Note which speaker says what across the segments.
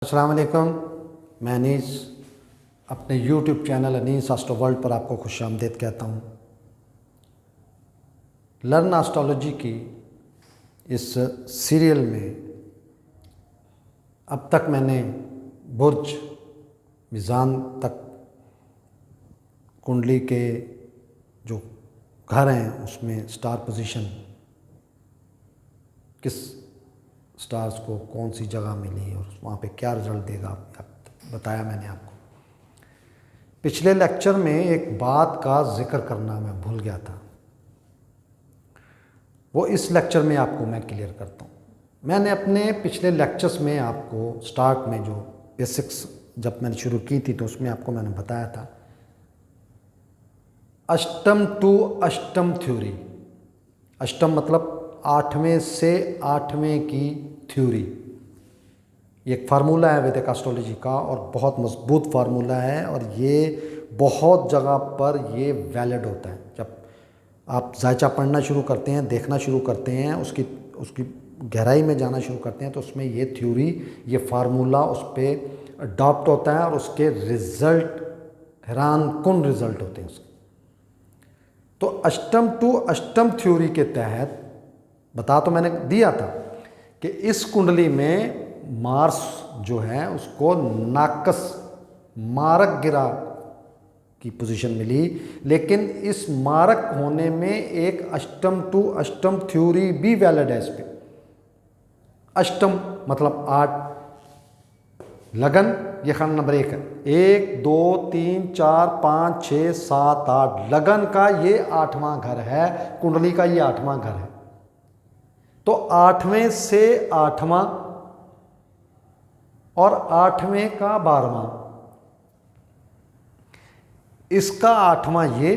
Speaker 1: अस्सलाम वालेकुम। मैं अनीस अपने YouTube channel Anees astro world पर आपको खुशामदीद कहता हूँ। लर्न एस्ट्रोलॉजी की इस सीरियल में अब तक मैंने बुर्ज मीज़ान तक कुंडली के जो घर हैं उसमें स्टार पोजीशन किस स्टार्स को कौन सी जगह मिली और वहाँ पे क्या रिज़ल्ट देगा बताया मैंने आपको। पिछले लेक्चर में एक बात का जिक्र करना मैं भूल गया था, वो इस लेक्चर में आपको मैं क्लियर करता हूँ। मैंने अपने पिछले लेक्चर्स में आपको स्टार्ट में जो बेसिक्स जब मैंने शुरू की थी तो उसमें आपको मैंने बताया था अष्टम टू अष्टम थ्योरी। अष्टम मतलब 8वें से 8वें की थ्योरी। ये एक फार्मूला है वैदिक एस्ट्रोलॉजी का और बहुत मजबूत फार्मूला है और ये बहुत जगह पर ये वैलिड होता है। जब आप जायचा पढ़ना शुरू करते हैं, देखना शुरू करते हैं, उसकी गहराई में जाना शुरू करते हैं तो उसमें ये थ्योरी, ये फार्मूला उस पर अडॉप्ट होता है और उसके रिज़ल्ट हैरानकुन रिज़ल्ट होते हैं उसके। तो अष्टम टू अष्टम थ्योरी के तहत बता तो मैंने दिया था कि इस कुंडली में मार्स जो है उसको नाकस मारक गिरा की पोजीशन मिली, लेकिन इस मारक होने में एक अष्टम टू अष्टम थ्योरी भी वैलिड है इस पे। अष्टम मतलब 8, लगन ये खाना नंबर 1 है। 1 2 3 4 5 6 7 8 लगन का ये 8वां घर है, कुंडली का ये 8वां घर है। तो 8वें से 8वां और 8वें का 12वां, इसका 8वां ये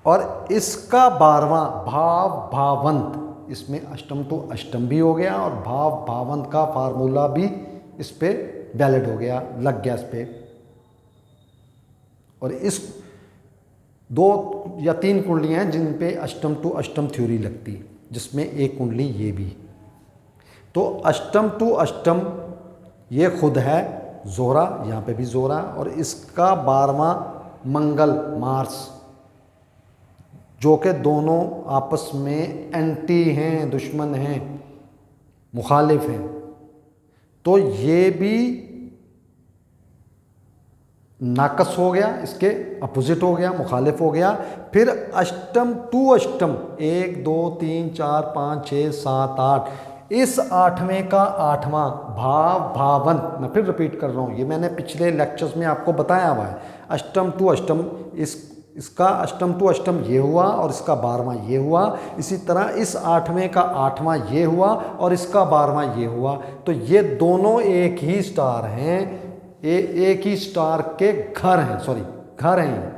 Speaker 1: और इसका 12वां भाव भावंत, इसमें अष्टम टू अष्टम भी हो गया और भाव भावंत का फार्मूला भी इस पे वैलिड हो गया, लग गया इस पे। और इस 2 या 3 कुंडलियां हैं जिन पे अष्टम टू अष्टम थ्योरी लगती है, जिसमें एक कुंडली ये भी। तो अष्टम टू अष्टम ये खुद है जोहरा, यहाँ पे भी जोहरा, और इसका 12वां मंगल मार्स, जो कि दोनों आपस में एंटी हैं, दुश्मन हैं, मुखालिफ हैं। तो ये भी नाकस हो गया, इसके अपोजिट हो गया, मुखालिफ हो गया। फिर अष्टम टू अष्टम 1 2 3 4 5 6 7 8, इस 8वें का 8वां भाव भावंत, मैं फिर रिपीट कर रहा हूँ, ये मैंने पिछले लेक्चर्स में आपको बताया हुआ है। अष्टम टू अष्टम इसका अष्टम टू अष्टम ये हुआ और इसका 12वां ये हुआ। इसी तरह इस 8वें का 8वां ये हुआ और इसका 12वां ये हुआ। तो ये दोनों एक ही स्टार हैं, एक ही स्टार के घर हैं, घर हैं।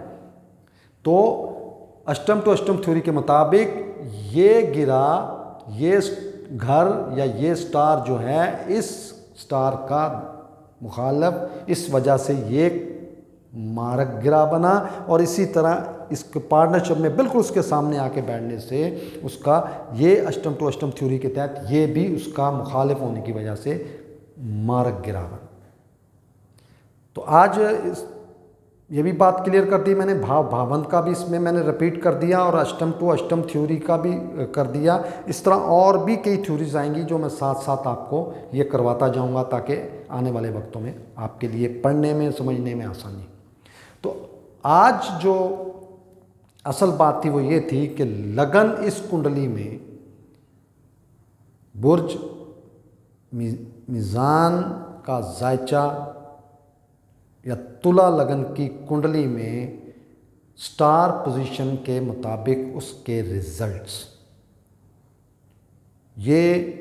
Speaker 1: तो अष्टम टू अष्टम थ्योरी के मुताबिक ये गिरा, ये घर या ये स्टार जो है इस स्टार का मुखालफ, इस वजह से ये मारक गिरा बना। और इसी तरह इसके पार्टनरशिप में बिल्कुल उसके सामने आके बैठने से उसका ये अष्टम टू अष्टम थ्योरी के तहत ये भी उसका मुखालिफ होने की वजह से मारक गिरा बना। तो आज ये भी बात क्लियर कर दी मैंने, भाव भावंत का भी इसमें मैंने रिपीट कर दिया और अष्टम टू अष्टम थ्योरी का भी कर दिया। इस तरह और भी कई थ्योरीज आएंगी जो मैं साथ साथ आपको ये करवाता जाऊंगा ताकि आने वाले वक्तों में आपके लिए पढ़ने में समझने में आसानी। तो आज जो असल बात थी वो ये थी कि लगन इस कुंडली में बुर्ज मीज़ान का जायचा या तुला लगन की कुंडली में स्टार पोजीशन के मुताबिक उसके रिजल्ट्स, ये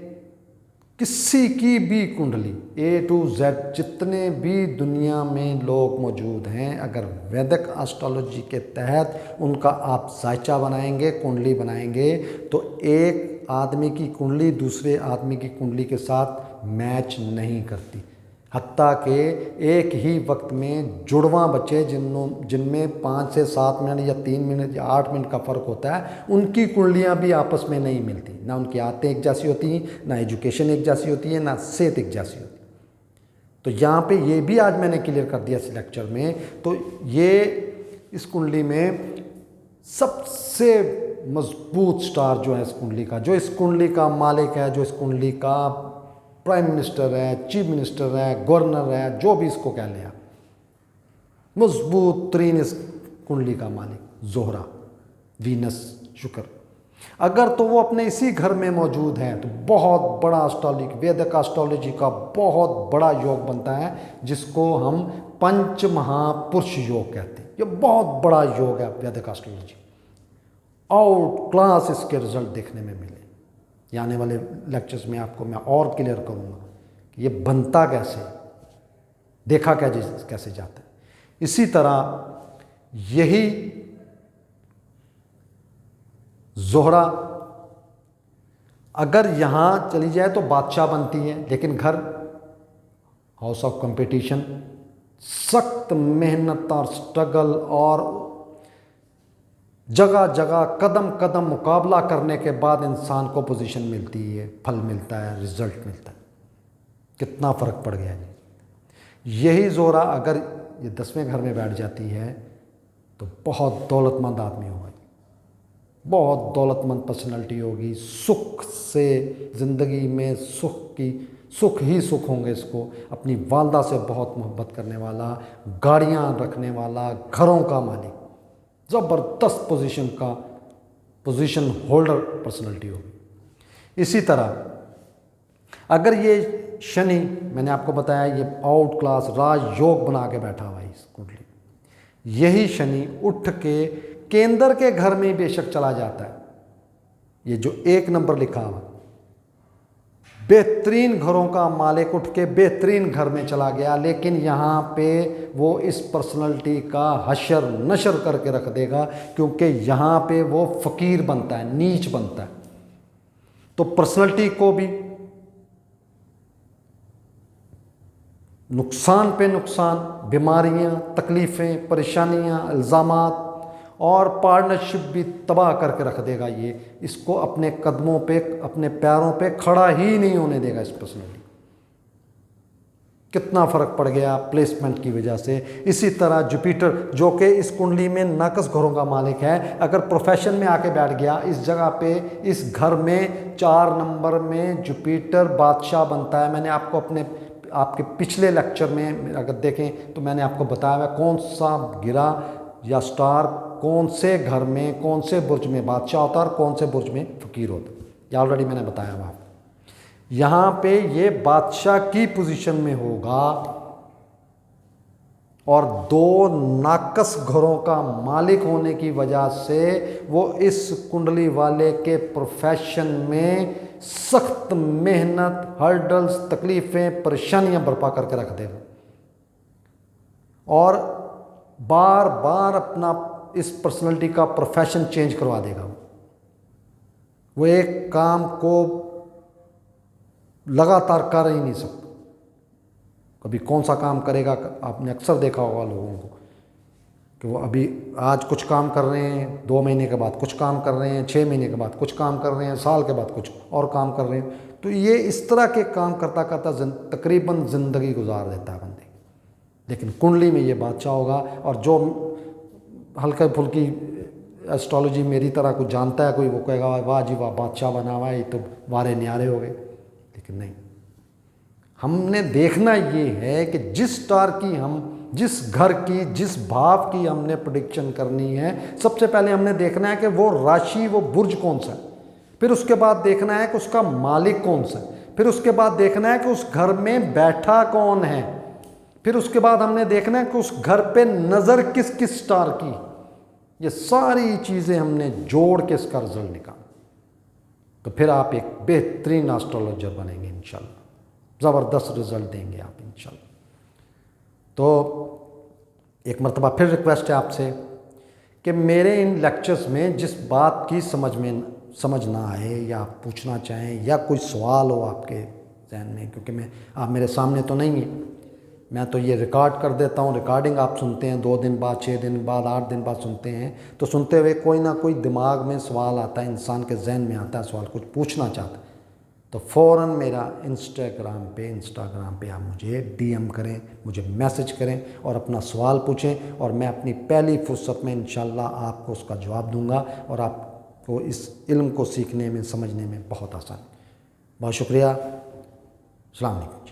Speaker 1: किसी की भी कुंडली A to Z जितने भी दुनिया में लोग मौजूद हैं, अगर वैदिक एस्ट्रोलॉजी के तहत उनका आप जायचा बनाएंगे, कुंडली बनाएंगे, तो एक आदमी की कुंडली दूसरे आदमी की कुंडली के साथ मैच नहीं करती। हत्ता के एक ही वक्त में जुड़वां बच्चे जिनमें 5 से 7 मिनट या 3 मिनट या 8 मिनट का फ़र्क होता है, उनकी कुंडलियां भी आपस में नहीं मिलती। ना उनकी आदतें एक जैसी होती हैं, ना एजुकेशन एक जैसी होती है, ना सेहत एक जैसी होती है। तो यहाँ पे ये भी आज मैंने क्लियर कर दिया इस लेक्चर में। तो ये इस कुंडली में सबसे मजबूत स्टार जो है इस कुंडली का, जो इस कुंडली का मालिक है, जो इस कुंडली का प्राइम मिनिस्टर है, चीफ मिनिस्टर है, गवर्नर है, जो भी इसको कह लें आप, मजबूत तरीन इस कुंडली का मालिक जोहरा, वीनस, शुक्र, अगर तो वो अपने इसी घर में मौजूद है तो बहुत बड़ा एस्ट्रोलॉजी, वैदिक एस्ट्रोलॉजी का बहुत बड़ा योग बनता है, जिसको हम पंच महापुरुष योग कहते हैं। ये बहुत बड़ा योग है वैदिक एस्ट्रोलॉजी, आउट क्लास इसके रिजल्ट देखने में मिले। ये आने वाले लेक्चर्स में आपको मैं और क्लियर करूँगा कि ये बनता कैसे, देखा कैसे जाता है। इसी तरह यही जोहरा अगर यहाँ चली जाए तो बादशाह बनती है, लेकिन घर हाउस ऑफ कंपटीशन, सख्त मेहनत और स्ट्रगल और जगह जगह कदम कदम मुकाबला करने के बाद इंसान को पोजीशन मिलती है, फल मिलता है, रिजल्ट मिलता है। कितना फ़र्क पड़ गया जी। यही जोहरा अगर ये 10वें घर में बैठ जाती है तो बहुत दौलतमंद आदमी होगा, बहुत दौलतमंद पर्सनालिटी होगी, सुख से ज़िंदगी में सुख ही सुख होंगे इसको। अपनी वालदा से बहुत मोहब्बत करने वाला, गाड़ियाँ रखने वाला, घरों का मालिक, ज़बरदस्त पोजीशन होल्डर पर्सनालिटी होगी। इसी तरह अगर ये शनि, मैंने आपको बताया ये आउट क्लास राज योग बना के बैठा हुआ है इस कुंडली, यही शनि उठ के केंद्र के घर में बेशक चला जाता है, ये जो 1 नंबर लिखा हुआ, बेहतरीन घरों का मालिक उठ के बेहतरीन घर में चला गया, लेकिन यहाँ पे वो इस पर्सनालिटी का हशर नशर करके रख देगा, क्योंकि यहाँ पे वो फ़कीर बनता है, नीच बनता है। तो पर्सनालिटी को भी नुकसान पे नुकसान, बीमारियाँ, तकलीफ़ें, परेशानियाँ, इल्ज़ामात और पार्टनरशिप भी तबाह करके रख देगा। ये इसको अपने कदमों पे, अपने पैरों पे खड़ा ही नहीं होने देगा इस पर्सनालिटी। कितना फ़र्क पड़ गया प्लेसमेंट की वजह से। इसी तरह जुपिटर जो कि इस कुंडली में नाकस घरों का मालिक है, अगर प्रोफेशन में आके बैठ गया इस जगह पे, इस घर में 4 नंबर में जुपिटर बादशाह बनता है। मैंने आपको आपके पिछले लेक्चर में अगर देखें तो मैंने आपको बताया हुआ कौन सा गिरा या स्टार कौन से घर में, कौन से बुर्ज में बादशाह होता है और कौन से बुर्ज में फ़कीर होता है, ये ऑलरेडी मैंने बताया हुआ। यहाँ पे ये बादशाह की पोजीशन में होगा और 2 नाकस घरों का मालिक होने की वजह से वो इस कुंडली वाले के प्रोफेशन में सख्त मेहनत, हर्डल्स, तकलीफ़ें, परेशानियां बर्पा करके रख देगा और बार बार अपना इस पर्सनालिटी का प्रोफेशन चेंज करवा देगा। वो एक काम को लगातार कर ही नहीं सकता। कभी कौन सा काम करेगा, आपने अक्सर देखा होगा लोगों को कि वो अभी आज कुछ काम कर रहे हैं, 2 महीने के बाद कुछ काम कर रहे हैं, 6 महीने के बाद कुछ काम कर रहे हैं, साल के बाद कुछ और काम कर रहे हैं। तो ये इस तरह के काम करता करता तकरीबन ज़िंदगी गुजार देता है बंदे। लेकिन कुंडली में ये बादशाह होगा। और जो हल्का फुल्की एस्ट्रोलॉजी मेरी तरह कुछ जानता है कोई, वो कहेगा वाह जी वाह बादशाह बना हुआ है, ये तो वारे न्यारे हो गए। लेकिन नहीं, हमने देखना ये है कि जिस स्टार की हम, जिस घर की, जिस भाव की हमने प्रेडिक्शन करनी है, सबसे पहले हमने देखना है कि वो राशि, वो बुर्ज कौन सा है। फिर उसके बाद देखना है कि उसका मालिक कौन सा है। फिर उसके बाद देखना है कि उस घर में बैठा कौन है। फिर उसके बाद हमने देखना है कि उस घर पे नज़र किस किस स्टार की। ये सारी चीज़ें हमने जोड़ के इसका रिजल्ट निकाला, तो फिर आप एक बेहतरीन एस्ट्रोलॉजर बनेंगे इंशाल्लाह। ज़बरदस्त रिजल्ट देंगे आप इंशाल्लाह। तो एक मरतबा फिर रिक्वेस्ट है आपसे कि मेरे इन लेक्चर्स में जिस बात की समझ ना आए या आप पूछना चाहें या कोई सवाल हो आपके जहन में, क्योंकि आप मेरे सामने तो नहीं है, मैं तो ये रिकॉर्ड कर देता हूँ, रिकॉर्डिंग आप सुनते हैं 2 दिन बाद, 6 दिन बाद, 8 दिन बाद सुनते हैं। तो सुनते हुए कोई ना कोई दिमाग में सवाल आता है, इंसान के जहन में आता है सवाल, कुछ पूछना चाहता है। तो फ़ौरन मेरा इंस्टाग्राम पे आप मुझे डीएम करें, मुझे मैसेज करें और अपना सवाल पूछें और मैं अपनी पहली फुर्सत में इंशाल्लाह आपको उसका जवाब दूंगा और आपको इस इल्म को सीखने में, समझने में बहुत आसान। बहुत शुक्रिया। अस्सलाम वालेकुम।